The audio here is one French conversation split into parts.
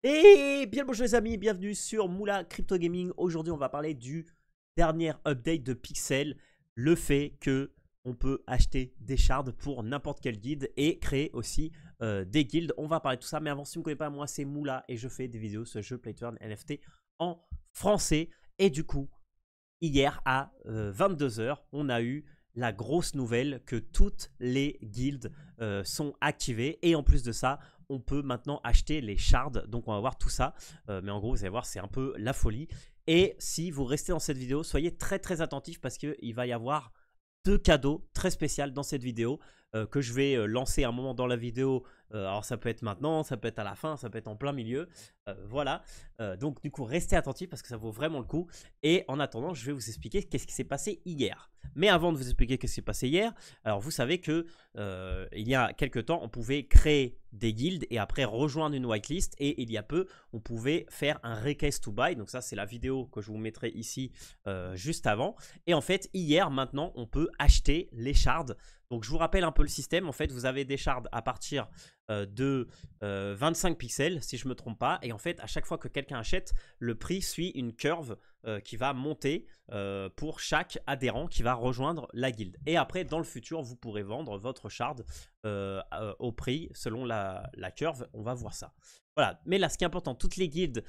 Et bien bonjour les amis, bienvenue sur Moula Crypto Gaming. Aujourd'hui on va parler du dernier update de Pixel, le fait que on peut acheter des shards pour n'importe quel guilde et créer aussi des guildes. On va parler de tout ça, mais avant si tu ne me connais pas, moi c'est Moula et je fais des vidéos sur ce jeu Play to Earn NFT en français. Et du coup, hier à 22 h, on a eu la grosse nouvelle que toutes les guildes sont activées et en plus de ça, on peut maintenant acheter les shards. Donc on va voir tout ça, mais en gros vous allez voir c'est un peu la folie. Et si vous restez dans cette vidéo, soyez très attentifs parce qu'il va y avoir deux cadeaux très spéciaux dans cette vidéo que je vais lancer un moment dans la vidéo. Alors ça peut être maintenant, ça peut être à la fin, ça peut être en plein milieu. Voilà, donc du coup restez attentifs parce que ça vaut vraiment le coup. Et en attendant, je vais vous expliquer qu'est-ce qui s'est passé hier. Mais avant de vous expliquer qu'est-ce qui s'est passé hier, alors vous savez que il y a quelques temps, on pouvait créer des guildes et après rejoindre une whitelist. Et il y a peu, on pouvait faire un request to buy. Donc ça, c'est la vidéo que je vous mettrai ici juste avant. Et en fait, hier, maintenant, on peut acheter les shards. Donc je vous rappelle un peu le système. En fait, vous avez des shards à partir de 25 pixels, si je ne me trompe pas. Et en fait, à chaque fois que quelqu'un achète, le prix suit une curve qui va monter pour chaque adhérent qui va rejoindre la guilde. Et après, dans le futur, vous pourrez vendre votre shard au prix selon la curve. On va voir ça. Voilà, mais là, ce qui est important, toutes les guildes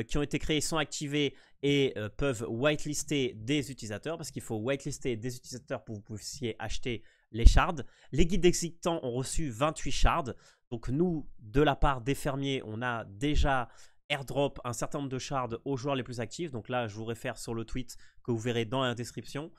qui ont été créées sont activées et peuvent whitelister des utilisateurs parce qu'il faut whitelister des utilisateurs pour que vous puissiez acheter les shards. Les guildes existants ont reçu 28 shards. Donc nous, de la part des fermiers, on a déjà airdrop un certain nombre de shards aux joueurs les plus actifs. Donc là, je vous réfère sur le tweet que vous verrez dans la description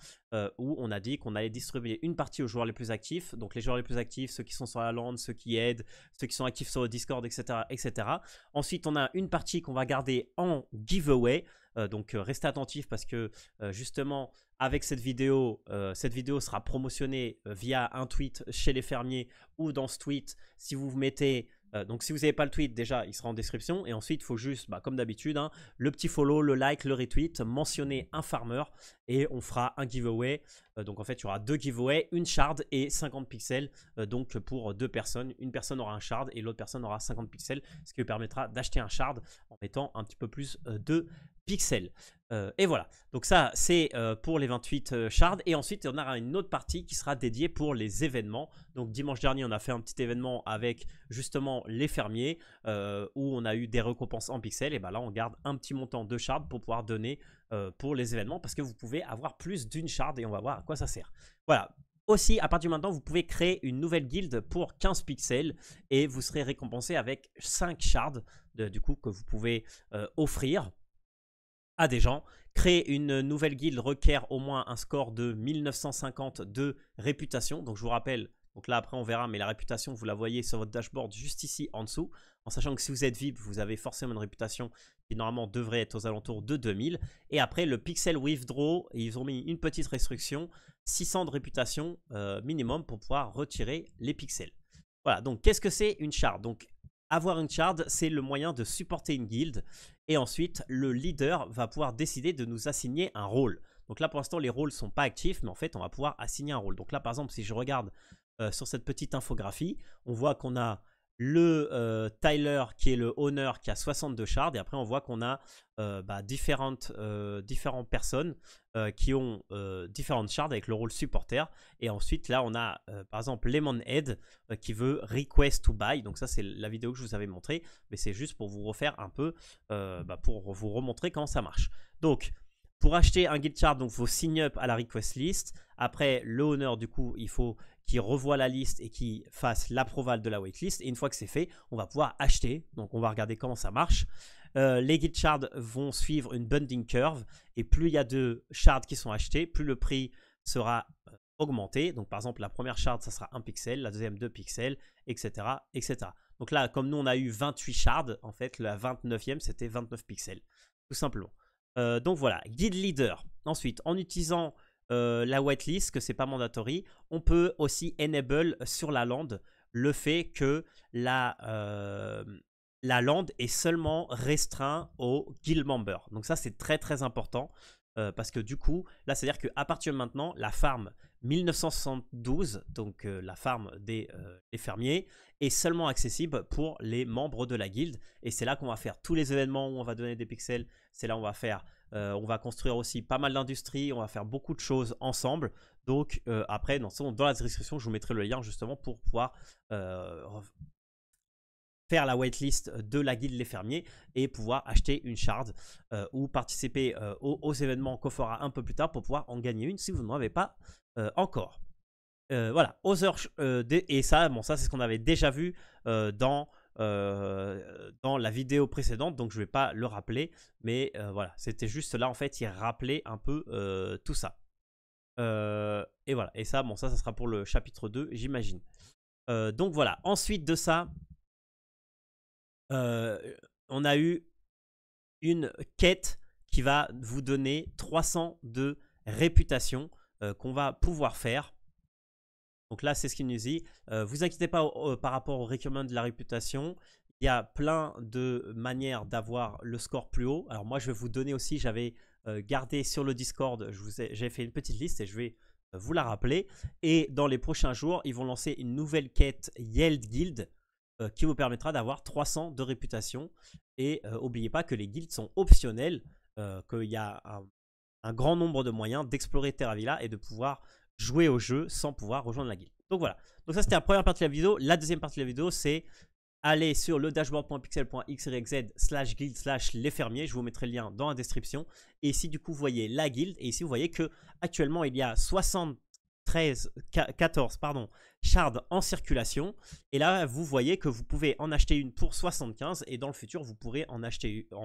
où on a dit qu'on allait distribuer une partie aux joueurs les plus actifs. Donc les joueurs les plus actifs, ceux qui sont sur la land, ceux qui aident, ceux qui sont actifs sur le Discord, etc. etc. Ensuite, on a une partie qu'on va garder en giveaway. Donc restez attentifs parce que justement avec cette vidéo sera promotionnée via un tweet chez les fermiers ou dans ce tweet si vous mettez donc si vous n'avez pas le tweet déjà il sera en description et ensuite il faut juste comme d'habitude le petit follow, le like, le retweet, mentionner un farmer et on fera un giveaway. Donc en fait il y aura deux giveaways, une shard et 50 pixels donc pour deux personnes, une personne aura un shard et l'autre personne aura 50 pixels, ce qui lui permettra d'acheter un shard en mettant un petit peu plus de pixels. Et voilà, donc ça c'est pour les 28 shards et ensuite on aura une autre partie qui sera dédiée pour les événements. Donc dimanche dernier on a fait un petit événement avec justement les fermiers où on a eu des récompenses en pixels et là on garde un petit montant de shards pour pouvoir donner pour les événements parce que vous pouvez avoir plus d'une shard et on va voir à quoi ça sert. Voilà. Aussi, à partir de maintenant, vous pouvez créer une nouvelle guilde pour 15 pixels et vous serez récompensé avec 5 shards du coup que vous pouvez offrir à des gens. Créer une nouvelle guilde requiert au moins un score de 1950 de réputation. Donc je vous rappelle, donc là après on verra, mais la réputation vous la voyez sur votre dashboard juste ici en dessous. En sachant que si vous êtes VIP, vous avez forcément une réputation qui normalement devrait être aux alentours de 2000. Et après le pixel withdraw, ils ont mis une petite restriction, 600 de réputation minimum pour pouvoir retirer les pixels. Voilà, donc qu'est-ce que c'est une shard? Donc avoir une shard, c'est le moyen de supporter une guilde. Et ensuite, le leader va pouvoir décider de nous assigner un rôle. Donc là, pour l'instant, les rôles ne sont pas actifs, mais en fait, on va pouvoir assigner un rôle. Donc là, par exemple, si je regarde sur cette petite infographie, on voit qu'on a le Tyler qui est le owner qui a 62 shards. Et après, on voit qu'on a différentes personnes qui ont différentes shards avec le rôle supporter. Et ensuite, là, on a par exemple Lemonhead qui veut request to buy. Donc ça, c'est la vidéo que je vous avais montré. Mais c'est juste pour vous refaire un peu, pour vous remontrer comment ça marche. Donc, pour acheter un guild shard, donc il faut sign up à la request list. Après, le owner, du coup, il faut qu'il revoie la liste et qu'il fasse l'approval de la waitlist. Et une fois que c'est fait, on va pouvoir acheter. Donc, on va regarder comment ça marche. Les guild shards vont suivre une bunding curve. Et plus il y a de shards qui sont achetés, plus le prix sera augmenté. Donc, par exemple, la première shard, ça sera 1 pixel. La deuxième, 2 pixels, etc., etc. Donc là, comme nous, on a eu 28 shards, en fait, la 29e, c'était 29 pixels. Tout simplement. Donc voilà, guide leader. Ensuite, en utilisant la whitelist, que c'est pas mandatory, on peut aussi enable sur la land le fait que la land est seulement restreint aux guild members. Donc ça, c'est très important. parce que du coup, là, c'est-à-dire qu'à partir de maintenant, la farm 1972, donc la farm des fermiers, est seulement accessible pour les membres de la guilde. Et c'est là qu'on va faire tous les événements où on va donner des pixels. C'est là où on va faire, on va construire aussi pas mal d'industries. On va faire beaucoup de choses ensemble. Donc après, dans la description, je vous mettrai le lien justement pour pouvoir faire la waitlist de la guilde les fermiers et pouvoir acheter une shard ou participer aux événements qu'on fera un peu plus tard pour pouvoir en gagner une si vous n'en avez pas encore. Voilà, et ça, bon, ça c'est ce qu'on avait déjà vu dans la vidéo précédente, donc je ne vais pas le rappeler, mais voilà, c'était juste là en fait, il rappelait un peu tout ça. Et voilà, et ça, bon, ça sera pour le chapitre 2, j'imagine. Donc voilà, ensuite de ça, on a eu une quête qui va vous donner 300 de réputation qu'on va pouvoir faire. Donc là, c'est ce qu'il nous dit. Vous inquiétez pas par rapport au requirement de la réputation. Il y a plein de manières d'avoir le score plus haut. Alors moi, je vais vous donner aussi, j'avais gardé sur le Discord, j'ai fait une petite liste et je vais vous la rappeler. Et dans les prochains jours, ils vont lancer une nouvelle quête Yield Guild qui vous permettra d'avoir 300 de réputation. Et n'oubliez pas que les guildes sont optionnelles, qu'il y a un grand nombre de moyens d'explorer Terra Villa et de pouvoir jouer au jeu sans pouvoir rejoindre la guilde. Donc voilà, donc ça c'était la première partie de la vidéo. La deuxième partie de la vidéo, c'est aller sur le dashboard.pixel.xyz/guild/les fermiers. Je vous mettrai le lien dans la description. Et ici, du coup, vous voyez la guilde. Et ici, vous voyez que actuellement il y a 14 shards en circulation. Et là, vous voyez que vous pouvez en acheter une pour 75. Et dans le futur, vous pourrez en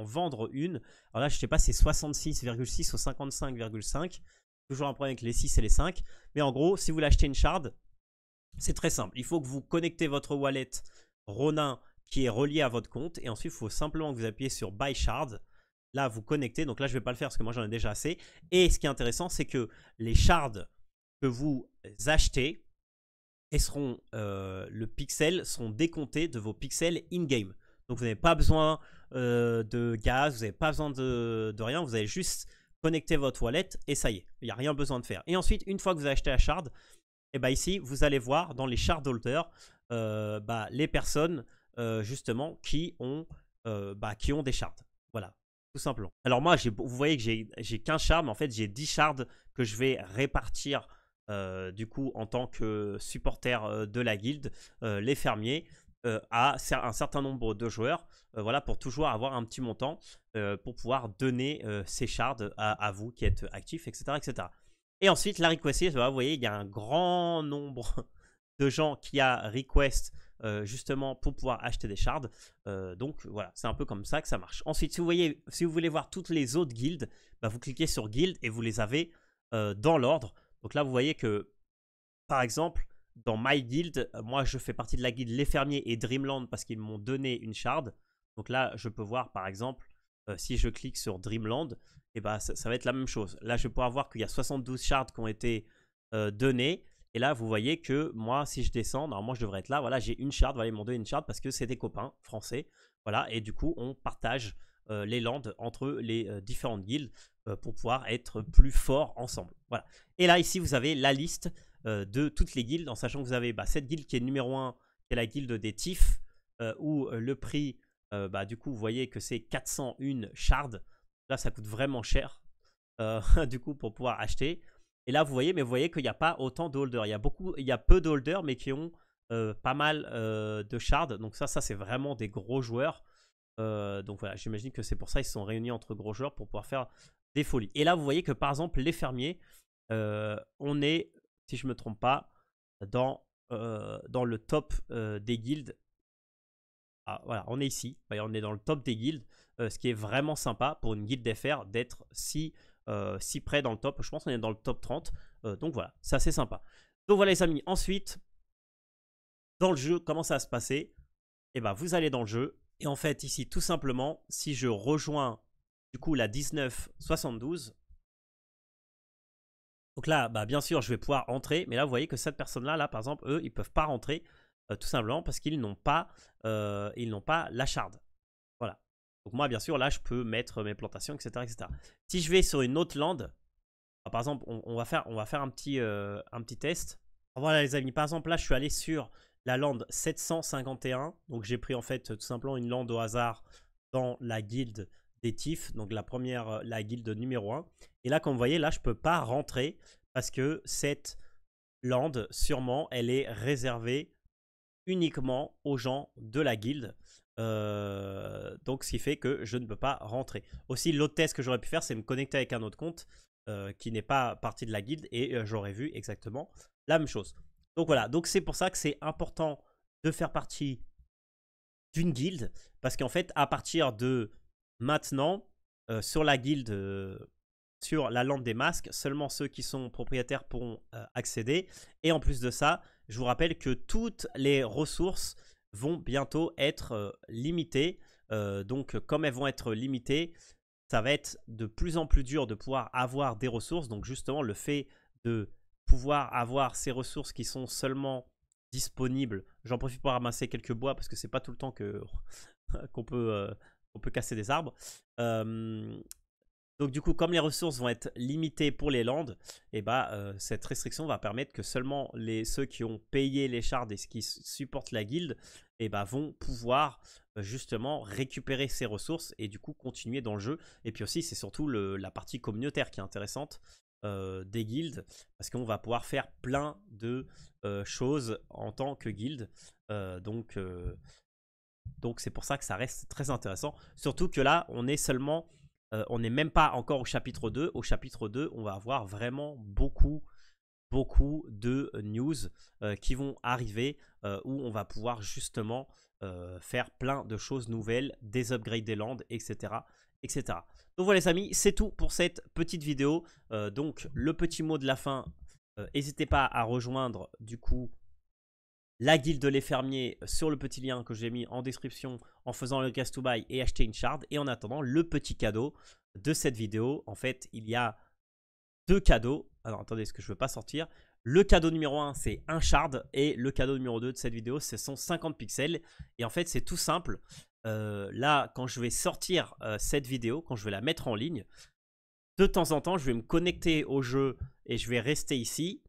vendre une. Alors là, je ne sais pas si c'est 66,6 ou 55,5. Toujours un problème avec les 6 et les 5. Mais en gros, si vous voulez acheter une shard, c'est très simple. Il faut que vous connectez votre wallet Ronin qui est relié à votre compte. Et ensuite, il faut simplement que vous appuyez sur Buy Shard. Là, vous connectez. Donc là, je ne vais pas le faire parce que moi, j'en ai déjà assez. Et ce qui est intéressant, c'est que les shards que vous achetez et le pixel seront décomptés de vos pixels in-game. Donc, vous n'avez pas besoin de gaz. Vous n'avez pas besoin de rien. Vous avez juste connecter votre wallet et ça y est, il n'y a rien besoin de faire. Et ensuite, une fois que vous avez acheté la shard, et bah ici, vous allez voir dans les shard holders les personnes justement qui ont des shards. Voilà, tout simplement. Alors moi, vous voyez que j'ai 15 shards, mais en fait, j'ai 10 shards que je vais répartir du coup en tant que supporter de la guilde, les fermiers, à un certain nombre de joueurs, voilà, pour toujours avoir un petit montant pour pouvoir donner ces shards à vous qui êtes actifs, etc., etc. Et ensuite, la request list, vous voyez, il y a un grand nombre de gens qui a request justement pour pouvoir acheter des shards. Donc voilà, c'est un peu comme ça que ça marche. Ensuite, si vous voulez voir toutes les autres guildes, vous cliquez sur guild et vous les avez dans l'ordre. Donc là, vous voyez que, par exemple, dans My Guild, moi je fais partie de la guilde Les Fermiers et Dreamland parce qu'ils m'ont donné une shard. Donc là, je peux voir par exemple, si je clique sur Dreamland, et ça va être la même chose. Là, je vais pouvoir voir qu'il y a 72 shards qui ont été donnés. Et là, vous voyez que moi, si je descends, normalement je devrais être là. Voilà, j'ai une shard. Voilà, ils m'ont donné une shard parce que c'est des copains français. Voilà, et du coup, on partage les lands entre les différentes guildes pour pouvoir être plus forts ensemble. Voilà. Et là, ici, vous avez la liste de toutes les guildes, en sachant que vous avez cette guilde qui est numéro 1, qui est la guilde des Tifs, où le prix, du coup, vous voyez que c'est 401 shards. Là, ça coûte vraiment cher, du coup, pour pouvoir acheter. Et là, vous voyez qu'il n'y a pas autant de holders. Il y a peu de holders, mais qui ont pas mal de shards. Donc ça c'est vraiment des gros joueurs. Donc voilà, j'imagine que c'est pour ça qu'ils se sont réunis entre gros joueurs pour pouvoir faire des folies. Et là, vous voyez que par exemple, les fermiers, on est, si je ne me trompe pas, dans le top des guildes. Ah, voilà, on est ici. On est dans le top des guildes. Ce qui est vraiment sympa pour une guilde FR d'être si près dans le top. Je pense qu'on est dans le top 30. Donc voilà, c'est assez sympa. Donc voilà les amis. Ensuite, dans le jeu, comment ça va se passer? Et vous allez dans le jeu. Et en fait, ici, tout simplement, si je rejoins du coup la 1972, donc là, bien sûr, je vais pouvoir entrer. Mais là, vous voyez que cette personne-là, là, par exemple, eux, ils ne peuvent pas rentrer tout simplement parce qu'ils n'ont pas la shard. Voilà. Donc moi, bien sûr, là, je peux mettre mes plantations, etc. etc. Si je vais sur une autre land, par exemple, on va faire un petit test. Voilà les amis, par exemple, là, je suis allé sur la land 751. Donc j'ai pris en fait tout simplement une land au hasard dans la guilde des Tifs, donc la guilde numéro 1. Et là, comme vous voyez, là, je ne peux pas rentrer parce que cette land, sûrement, elle est réservée uniquement aux gens de la guilde. Donc ce qui fait que je ne peux pas rentrer. Aussi, l'autre test que j'aurais pu faire, c'est me connecter avec un autre compte qui n'est pas partie de la guilde et j'aurais vu exactement la même chose. Donc voilà, donc c'est pour ça que c'est important de faire partie d'une guilde, parce qu'en fait, à partir de maintenant, sur la guilde, sur la lampe des masques, seulement ceux qui sont propriétaires pourront accéder. Et en plus de ça, je vous rappelle que toutes les ressources vont bientôt être limitées. Donc, comme elles vont être limitées, ça va être de plus en plus dur de pouvoir avoir des ressources. Donc, justement, le fait de pouvoir avoir ces ressources qui sont seulement disponibles. J'en profite pour ramasser quelques bois parce que c'est pas tout le temps qu'on peut casser des arbres. Donc du coup, comme les ressources vont être limitées pour les landes, et cette restriction va permettre que seulement ceux qui ont payé les shards et qui supportent la guilde vont pouvoir justement récupérer ces ressources et du coup continuer dans le jeu. Et puis aussi, c'est surtout la partie communautaire qui est intéressante des guildes, parce qu'on va pouvoir faire plein de choses en tant que guilde. Donc c'est pour ça que ça reste très intéressant. Surtout que là, on est seulement... on n'est même pas encore au chapitre 2. Au chapitre 2, on va avoir vraiment beaucoup de news qui vont arriver où on va pouvoir justement faire plein de choses nouvelles, des upgrades des lands, etc. etc. Donc voilà les amis, c'est tout pour cette petite vidéo. Donc le petit mot de la fin, n'hésitez pas à rejoindre du coup la guilde des fermiers sur le petit lien que j'ai mis en description en faisant le guest to buy et acheter une shard. Et en attendant, le petit cadeau de cette vidéo, en fait, il y a deux cadeaux. Alors attendez, est-ce que je ne veux pas sortir? Le cadeau numéro 1, c'est un shard. Et le cadeau numéro 2 de cette vidéo, ce sont 50 pixels. Et en fait, c'est tout simple. Là, quand je vais sortir cette vidéo, quand je vais la mettre en ligne, de temps en temps, je vais me connecter au jeu et je vais rester ici.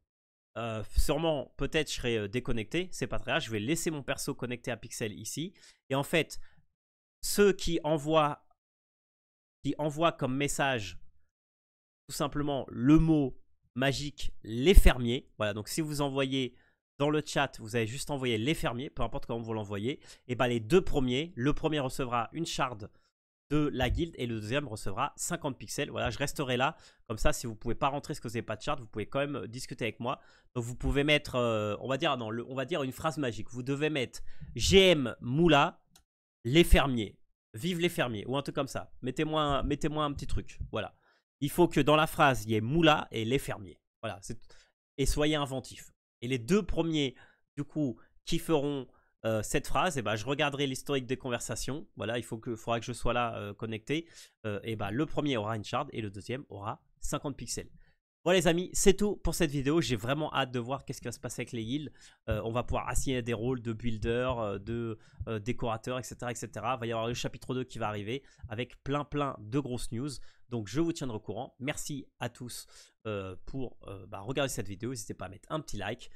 Sûrement, peut-être je serai déconnecté, c'est pas très grave. Je vais laisser mon perso connecté à Pixel ici. Et en fait, ceux qui envoient comme message tout simplement le mot magique les fermiers. Voilà, donc si vous envoyez dans le chat, vous avez juste envoyé les fermiers, peu importe comment vous l'envoyez. Et les deux premiers, le premier recevra une shard de la guilde et le deuxième recevra 50 pixels. Voilà, je resterai là. Comme ça, si vous ne pouvez pas rentrer parce que vous n'avez pas de chart, vous pouvez quand même discuter avec moi. Donc vous pouvez mettre, on va dire une phrase magique. Vous devez mettre GM Moula, les fermiers. Vive les fermiers ou un truc comme ça. Mettez-moi un petit truc. Voilà. Il faut que dans la phrase, il y ait Moula et les fermiers. Voilà. Et soyez inventifs. Et les deux premiers, du coup, qui feront cette phrase, je regarderai l'historique des conversations. Voilà, faudra que je sois là connecté. Le premier aura une shard et le deuxième aura 50 pixels. Voilà les amis, c'est tout pour cette vidéo. J'ai vraiment hâte de voir qu'est-ce qui va se passer avec les guildes. On va pouvoir assigner des rôles de builder, de décorateur, etc., etc. Il va y avoir le chapitre 2 qui va arriver avec plein de grosses news. Donc je vous tiendrai au courant. Merci à tous pour regarder cette vidéo. N'hésitez pas à mettre un petit like,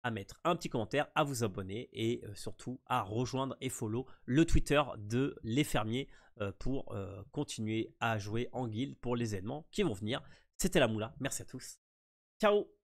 à mettre un petit commentaire, à vous abonner et surtout à rejoindre et follow le Twitter de Les Fermiers pour continuer à jouer en guilde pour les événements qui vont venir. C'était la Moula, merci à tous, ciao.